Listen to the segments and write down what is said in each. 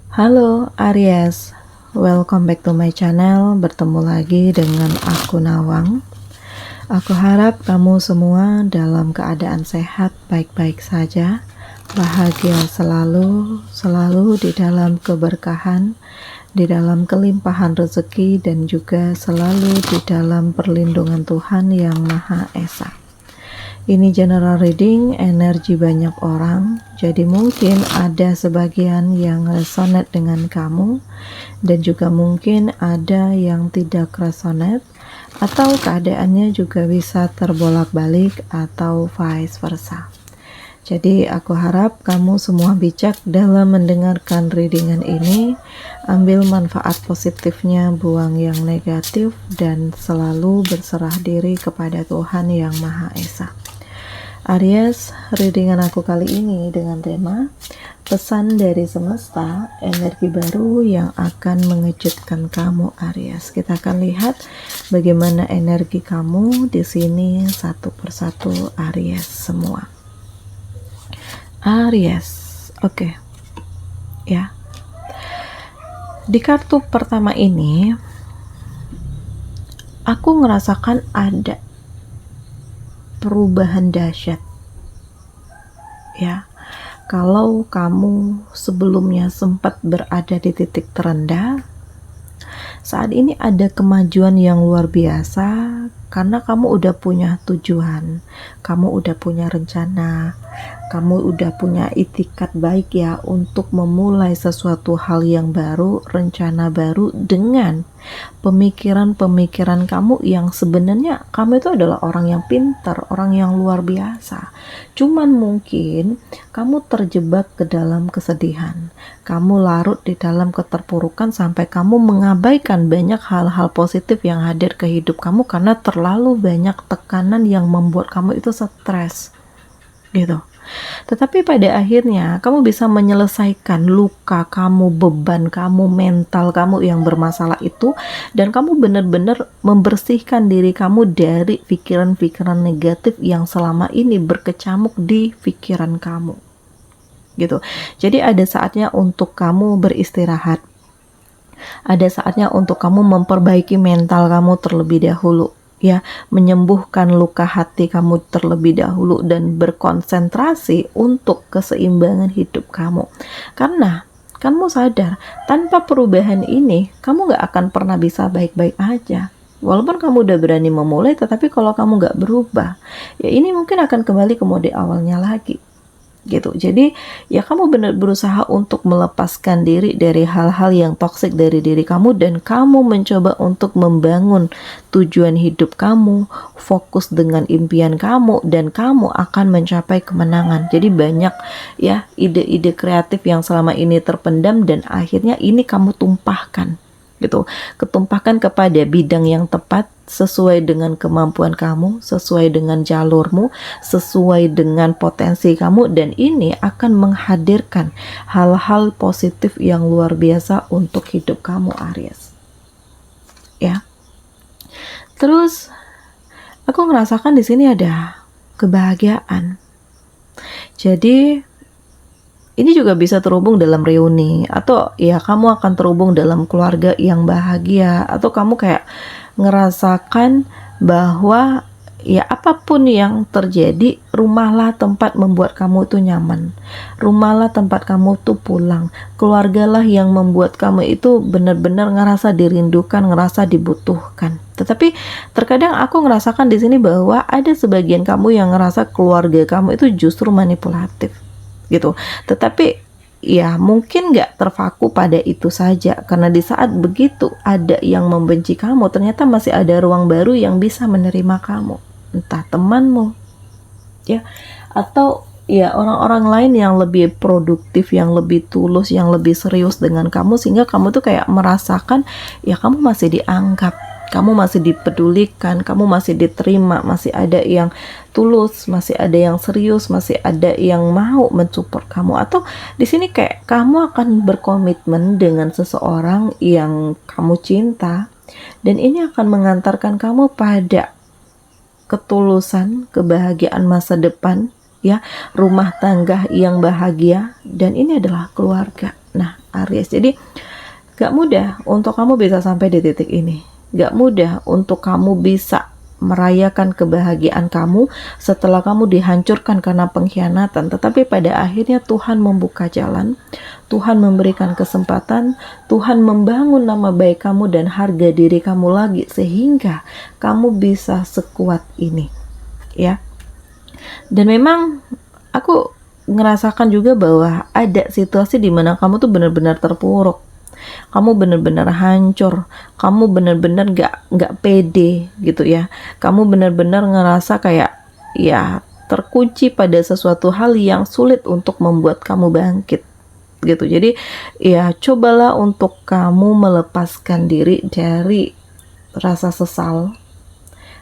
Halo Aries, welcome back to my channel. Bertemu lagi dengan aku Nawang. Aku harap kamu semua dalam keadaan sehat, baik-baik saja, bahagia selalu di dalam keberkahan, di dalam kelimpahan rezeki, dan juga selalu di dalam perlindungan Tuhan Yang Maha Esa. Ini general reading energi banyak orang, jadi mungkin ada sebagian yang resonate dengan kamu, dan juga mungkin ada yang tidak resonate, atau keadaannya juga bisa terbolak-balik atau vice versa. Jadi aku harap kamu semua bijak dalam mendengarkan readingan ini, ambil manfaat positifnya, buang yang negatif, dan selalu berserah diri kepada Tuhan Yang Maha Esa. Aries, readingan aku kali ini dengan tema pesan dari semesta, energi baru yang akan mengejutkan kamu Aries. Kita akan lihat bagaimana energi kamu di sini satu persatu Aries semua. Aries, oke. Ya. Di kartu pertama ini aku ngerasakan ada perubahan dahsyat. Ya, kalau kamu sebelumnya sempat berada di titik terendah, saat ini ada kemajuan yang luar biasa karena kamu udah punya tujuan, kamu udah punya rencana, kamu udah punya itikat baik ya untuk memulai sesuatu hal yang baru, rencana baru dengan pemikiran-pemikiran kamu yang sebenarnya kamu itu adalah orang yang pintar, orang yang luar biasa. Cuman mungkin kamu terjebak ke dalam kesedihan, kamu larut di dalam keterpurukan sampai kamu mengabaikan banyak hal-hal positif yang hadir ke hidup kamu karena terlalu banyak tekanan yang membuat kamu itu stres gitu. Tetapi pada akhirnya kamu bisa menyelesaikan luka kamu, beban kamu, mental kamu yang bermasalah itu, dan kamu benar-benar membersihkan diri kamu dari pikiran-pikiran negatif yang selama ini berkecamuk di pikiran kamu gitu. Jadi ada saatnya untuk kamu beristirahat, ada saatnya untuk kamu memperbaiki mental kamu terlebih dahulu, ya, menyembuhkan luka hati kamu terlebih dahulu dan berkonsentrasi untuk keseimbangan hidup kamu. Karena kamu sadar tanpa perubahan ini kamu gak akan pernah bisa baik-baik aja. Walaupun kamu udah berani memulai, tetapi kalau kamu gak berubah, ya ini mungkin akan kembali ke mode awalnya lagi gitu. Jadi ya kamu benar berusaha untuk melepaskan diri dari hal-hal yang toksik dari diri kamu, dan kamu mencoba untuk membangun tujuan hidup kamu, fokus dengan impian kamu, dan kamu akan mencapai kemenangan. Jadi banyak ya ide-ide kreatif yang selama ini terpendam dan akhirnya ini kamu tumpahkan gitu, ketumpahkan kepada bidang yang tepat sesuai dengan kemampuan kamu, sesuai dengan jalurmu, sesuai dengan potensi kamu, dan ini akan menghadirkan hal-hal positif yang luar biasa untuk hidup kamu Aries. Ya. Terus aku ngerasakan di sini ada kebahagiaan. Jadi ini juga bisa terhubung dalam reuni, atau ya kamu akan terhubung dalam keluarga yang bahagia, atau kamu kayak ngerasakan bahwa ya apapun yang terjadi, rumahlah tempat membuat kamu tuh nyaman, rumahlah tempat kamu tuh pulang, keluargalah yang membuat kamu itu benar-benar ngerasa dirindukan, ngerasa dibutuhkan. Tetapi terkadang aku ngerasakan di sini bahwa ada sebagian kamu yang ngerasa keluarga kamu itu justru manipulatif gitu. Tetapi ya mungkin gak terpaku pada itu saja, karena di saat begitu ada yang membenci kamu, ternyata masih ada ruang baru yang bisa menerima kamu, entah temanmu ya, atau ya orang-orang lain yang lebih produktif, yang lebih tulus, yang lebih serius dengan kamu, sehingga kamu tuh kayak merasakan ya kamu masih dianggap, kamu masih dipedulikan, kamu masih diterima, masih ada yang tulus, masih ada yang serius, masih ada yang mau mensupport kamu. Atau di sini kayak kamu akan berkomitmen dengan seseorang yang kamu cinta, dan ini akan mengantarkan kamu pada ketulusan, kebahagiaan masa depan, ya, rumah tangga yang bahagia, dan ini adalah keluarga. Nah, Aries. Jadi gak mudah untuk kamu bisa sampai di titik ini. Gak mudah untuk kamu bisa merayakan kebahagiaan kamu setelah kamu dihancurkan karena pengkhianatan. Tetapi pada akhirnya Tuhan membuka jalan, Tuhan memberikan kesempatan, Tuhan membangun nama baik kamu dan harga diri kamu lagi sehingga kamu bisa sekuat ini, ya. Dan memang aku ngerasakan juga bahwa ada situasi di mana kamu tuh benar-benar terpuruk. Kamu benar-benar hancur, kamu benar-benar gak pede gitu ya. Kamu benar-benar ngerasa kayak ya terkunci pada sesuatu hal yang sulit untuk membuat kamu bangkit gitu. Jadi ya cobalah untuk kamu melepaskan diri dari rasa sesal,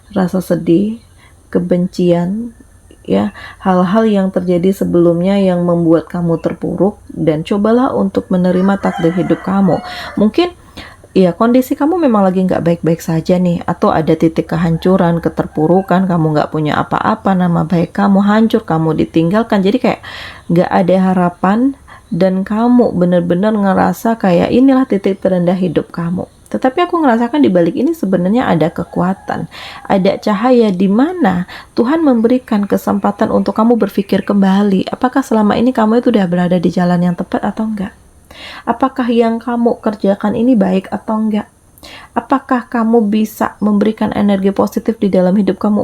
rasa sedih, kebencian, ya, hal-hal yang terjadi sebelumnya yang membuat kamu terpuruk, dan cobalah untuk menerima takdir hidup kamu. Mungkin ya kondisi kamu memang lagi nggak baik-baik saja nih, atau ada titik kehancuran, keterpurukan, kamu nggak punya apa-apa, nama baik kamu hancur, kamu ditinggalkan, jadi kayak nggak ada harapan, dan kamu benar-benar ngerasa kayak inilah titik terendah hidup kamu. Tetapi aku ngerasakan di balik ini sebenarnya ada kekuatan, ada cahaya di mana Tuhan memberikan kesempatan untuk kamu berpikir kembali. Apakah selama ini kamu itu udah berada di jalan yang tepat atau enggak? Apakah yang kamu kerjakan ini baik atau enggak? Apakah kamu bisa memberikan energi positif di dalam hidup kamu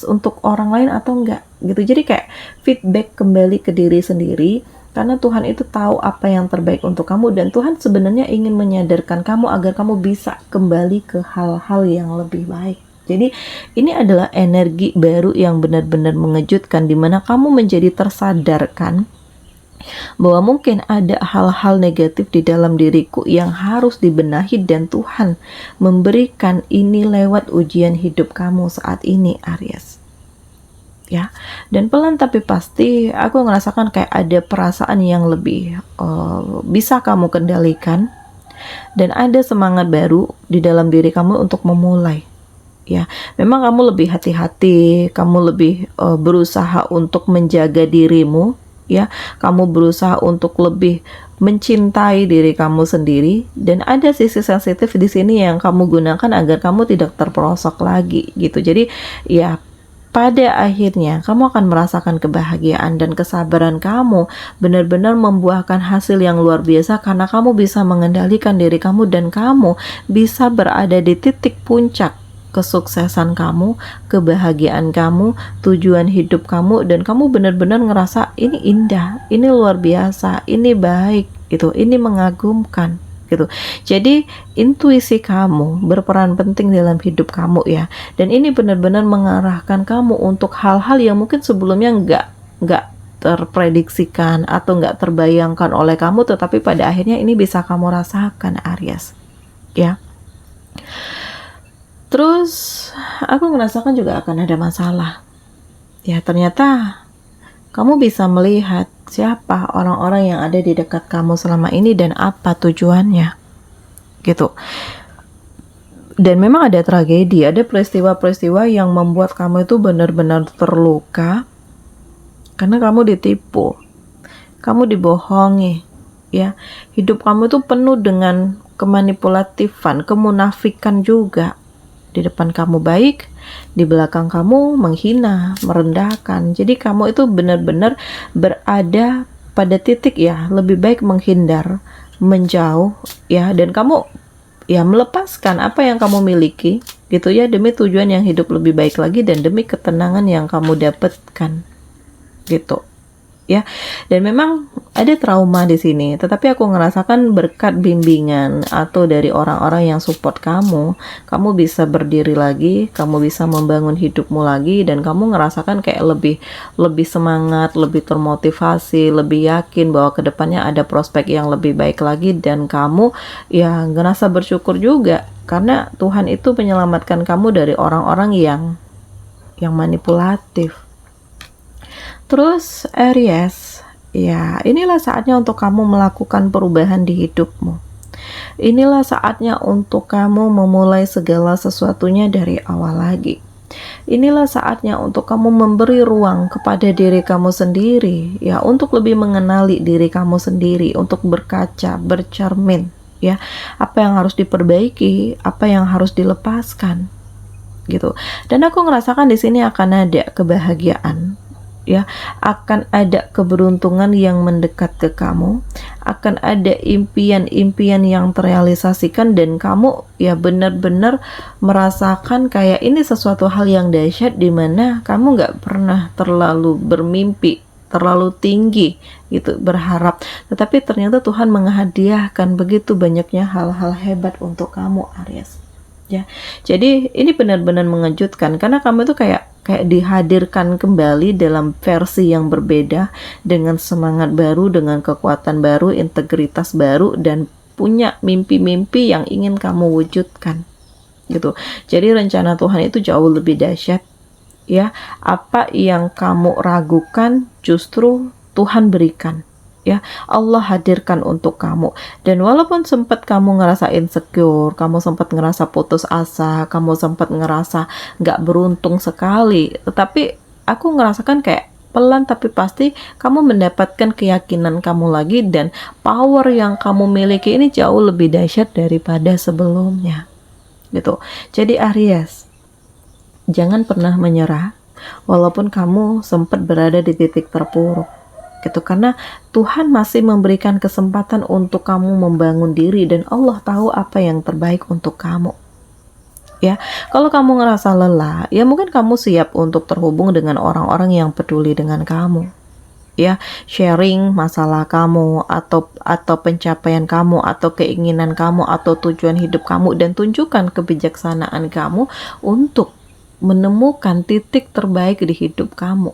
untuk orang lain atau enggak? Gitu. Jadi kayak feedback kembali ke diri sendiri. Karena Tuhan itu tahu apa yang terbaik untuk kamu, dan Tuhan sebenarnya ingin menyadarkan kamu agar kamu bisa kembali ke hal-hal yang lebih baik. Jadi ini adalah energi baru yang benar-benar mengejutkan, di mana kamu menjadi tersadarkan bahwa mungkin ada hal-hal negatif di dalam diriku yang harus dibenahi, dan Tuhan memberikan ini lewat ujian hidup kamu saat ini, Aries. Ya, dan pelan tapi pasti aku ngerasakan kayak ada perasaan yang lebih bisa kamu kendalikan, dan ada semangat baru di dalam diri kamu untuk memulai. Ya, memang kamu lebih hati-hati, kamu lebih berusaha untuk menjaga dirimu, ya, kamu berusaha untuk lebih mencintai diri kamu sendiri, dan ada sisi sensitif di sini yang kamu gunakan agar kamu tidak terperosok lagi gitu. Jadi ya, pada akhirnya kamu akan merasakan kebahagiaan, dan kesabaran kamu benar-benar membuahkan hasil yang luar biasa karena kamu bisa mengendalikan diri kamu, dan kamu bisa berada di titik puncak kesuksesan kamu, kebahagiaan kamu, tujuan hidup kamu, dan kamu benar-benar ngerasa ini indah, ini luar biasa, ini baik, ini mengagumkan. Gitu. Jadi intuisi kamu berperan penting dalam hidup kamu ya, dan ini benar-benar mengarahkan kamu untuk hal-hal yang mungkin sebelumnya nggak terprediksikan atau nggak terbayangkan oleh kamu, tetapi pada akhirnya ini bisa kamu rasakan, Aries, ya. Terus aku merasakan juga akan ada masalah, ya. Ternyata kamu bisa melihat siapa orang-orang yang ada di dekat kamu selama ini dan apa tujuannya, gitu. Dan memang ada tragedi, ada peristiwa-peristiwa yang membuat kamu itu benar-benar terluka karena kamu ditipu, kamu dibohongi, ya. Hidup kamu itu penuh dengan kemanipulatifan, kemunafikan juga. Di depan kamu baik, di belakang kamu menghina, merendahkan. Jadi kamu itu benar-benar berada pada titik ya, lebih baik menghindar, menjauh ya, dan kamu ya melepaskan apa yang kamu miliki gitu ya, demi tujuan yang hidup lebih baik lagi dan demi ketenangan yang kamu dapatkan gitu. Ya, dan memang ada trauma di sini, tetapi aku ngerasakan berkat bimbingan atau dari orang-orang yang support kamu bisa berdiri lagi, kamu bisa membangun hidupmu lagi, dan kamu ngerasakan kayak lebih semangat, lebih termotivasi, lebih yakin bahwa kedepannya ada prospek yang lebih baik lagi, dan kamu ya ngerasa bersyukur juga karena Tuhan itu menyelamatkan kamu dari orang-orang yang manipulatif. Terus Aries, ya inilah saatnya untuk kamu melakukan perubahan di hidupmu. Inilah saatnya untuk kamu memulai segala sesuatunya dari awal lagi. Inilah saatnya untuk kamu memberi ruang kepada diri kamu sendiri, ya, untuk lebih mengenali diri kamu sendiri, untuk berkaca, bercermin, ya, apa yang harus diperbaiki, apa yang harus dilepaskan, gitu. Dan aku ngerasakan di sini akan ada kebahagiaan, ya, akan ada keberuntungan yang mendekat ke kamu, akan ada impian-impian yang terrealisasikan, dan kamu ya benar-benar merasakan kayak ini sesuatu hal yang dahsyat, dimana kamu nggak pernah terlalu bermimpi terlalu tinggi gitu, berharap, tetapi ternyata Tuhan menghadiahkan begitu banyaknya hal-hal hebat untuk kamu, Aries, ya. Jadi ini benar-benar mengejutkan, karena kamu itu kayak dihadirkan kembali dalam versi yang berbeda, dengan semangat baru, dengan kekuatan baru, integritas baru, dan punya mimpi-mimpi yang ingin kamu wujudkan, gitu. Jadi rencana Tuhan itu jauh lebih dahsyat, ya. Apa yang kamu ragukan justru Tuhan berikan, ya. Allah hadirkan untuk kamu. Dan walaupun sempat kamu ngerasa insecure, kamu sempat ngerasa putus asa, kamu sempat ngerasa nggak beruntung sekali, tetapi aku ngerasakan kayak pelan tapi pasti kamu mendapatkan keyakinan kamu lagi, dan power yang kamu miliki ini jauh lebih dahsyat daripada sebelumnya, gitu. Jadi Aries, jangan pernah menyerah walaupun kamu sempat berada di titik terpuruk, gitu, karena Tuhan masih memberikan kesempatan untuk kamu membangun diri, dan Allah tahu apa yang terbaik untuk kamu, ya. Kalau kamu ngerasa lelah, ya mungkin kamu siap untuk terhubung dengan orang-orang yang peduli dengan kamu, ya, sharing masalah kamu, atau pencapaian kamu, atau keinginan kamu, atau tujuan hidup kamu, dan tunjukkan kebijaksanaan kamu untuk menemukan titik terbaik di hidup kamu,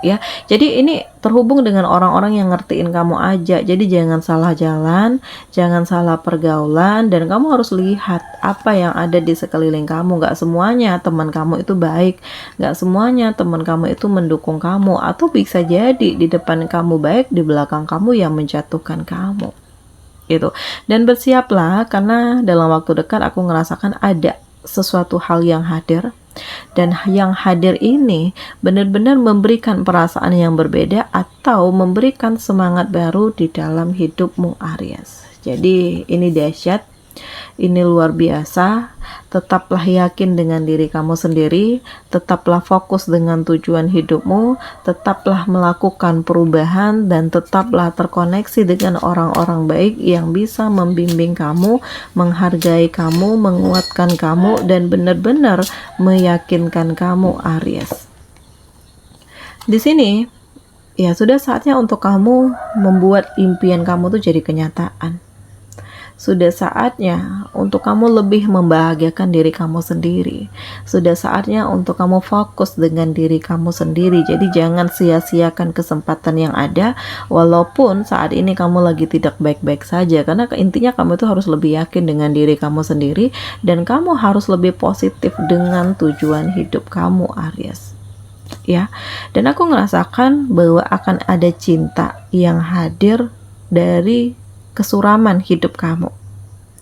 ya. Jadi ini terhubung dengan orang-orang yang ngertiin kamu aja. Jadi jangan salah jalan, jangan salah pergaulan, dan kamu harus lihat apa yang ada di sekeliling kamu. Gak semuanya teman kamu itu baik, gak semuanya teman kamu itu mendukung kamu, atau bisa jadi di depan kamu baik, di belakang kamu yang menjatuhkan kamu, gitu. Dan bersiaplah, karena dalam waktu dekat aku ngerasakan ada sesuatu hal yang hadir, dan yang hadir ini benar-benar memberikan perasaan yang berbeda, atau memberikan semangat baru di dalam hidupmu, Aries. Jadi ini dahsyat, ini luar biasa. Tetaplah yakin dengan diri kamu sendiri, tetaplah fokus dengan tujuan hidupmu, tetaplah melakukan perubahan, dan tetaplah terkoneksi dengan orang-orang baik yang bisa membimbing kamu, menghargai kamu, menguatkan kamu, dan benar-benar meyakinkan kamu, Aries. Di sini ya sudah saatnya untuk kamu membuat impian kamu tuh jadi kenyataan. Sudah saatnya untuk kamu lebih membahagiakan diri kamu sendiri. Sudah saatnya untuk kamu fokus dengan diri kamu sendiri. Jadi jangan sia-siakan kesempatan yang ada, walaupun saat ini kamu lagi tidak baik-baik saja. Karena intinya kamu itu harus lebih yakin dengan diri kamu sendiri, dan kamu harus lebih positif dengan tujuan hidup kamu, Aries, ya. Dan aku ngerasakan bahwa akan ada cinta yang hadir dari kesuraman hidup kamu,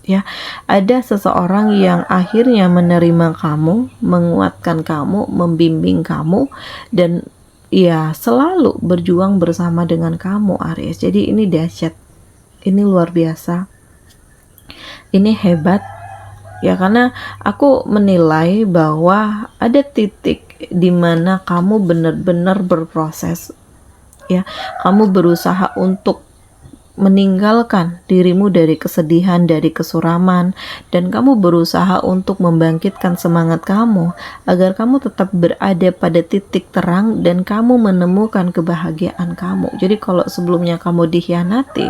ya. Ada seseorang yang akhirnya menerima kamu, menguatkan kamu, membimbing kamu, dan ya selalu berjuang bersama dengan kamu, Aries. Jadi ini dahsyat, ini luar biasa, ini hebat, ya. Karena aku menilai bahwa ada titik di mana kamu benar-benar berproses, ya. Kamu berusaha untuk meninggalkan dirimu dari kesedihan, dari kesuraman, dan kamu berusaha untuk membangkitkan semangat kamu agar kamu tetap berada pada titik terang dan kamu menemukan kebahagiaan kamu. Jadi kalau sebelumnya kamu dikhianati,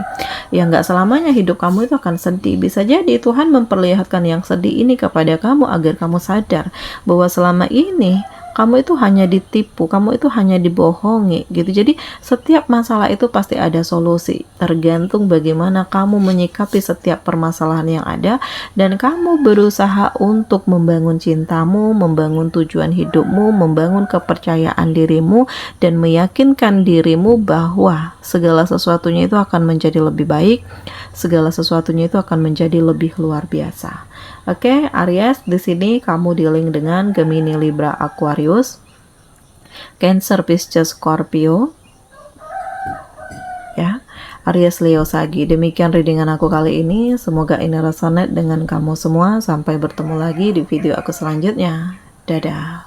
ya nggak selamanya hidup kamu itu akan sedih. Bisa jadi Tuhan memperlihatkan yang sedih ini kepada kamu agar kamu sadar bahwa selama ini kamu itu hanya ditipu, kamu itu hanya dibohongi, gitu. Jadi setiap masalah itu pasti ada solusi, tergantung bagaimana kamu menyikapi setiap permasalahan yang ada, dan kamu berusaha untuk membangun cintamu, membangun tujuan hidupmu, membangun kepercayaan dirimu, dan meyakinkan dirimu bahwa segala sesuatunya itu akan menjadi lebih baik, segala sesuatunya itu akan menjadi lebih luar biasa. Oke, Aries, di sini kamu dealing dengan Gemini, Libra, Aquarius, Cancer, Pisces, Scorpio, ya. Aries, Leo, Sagi. Demikian readingan aku kali ini. Semoga ini resonate dengan kamu semua. Sampai bertemu lagi di video aku selanjutnya. Dadah.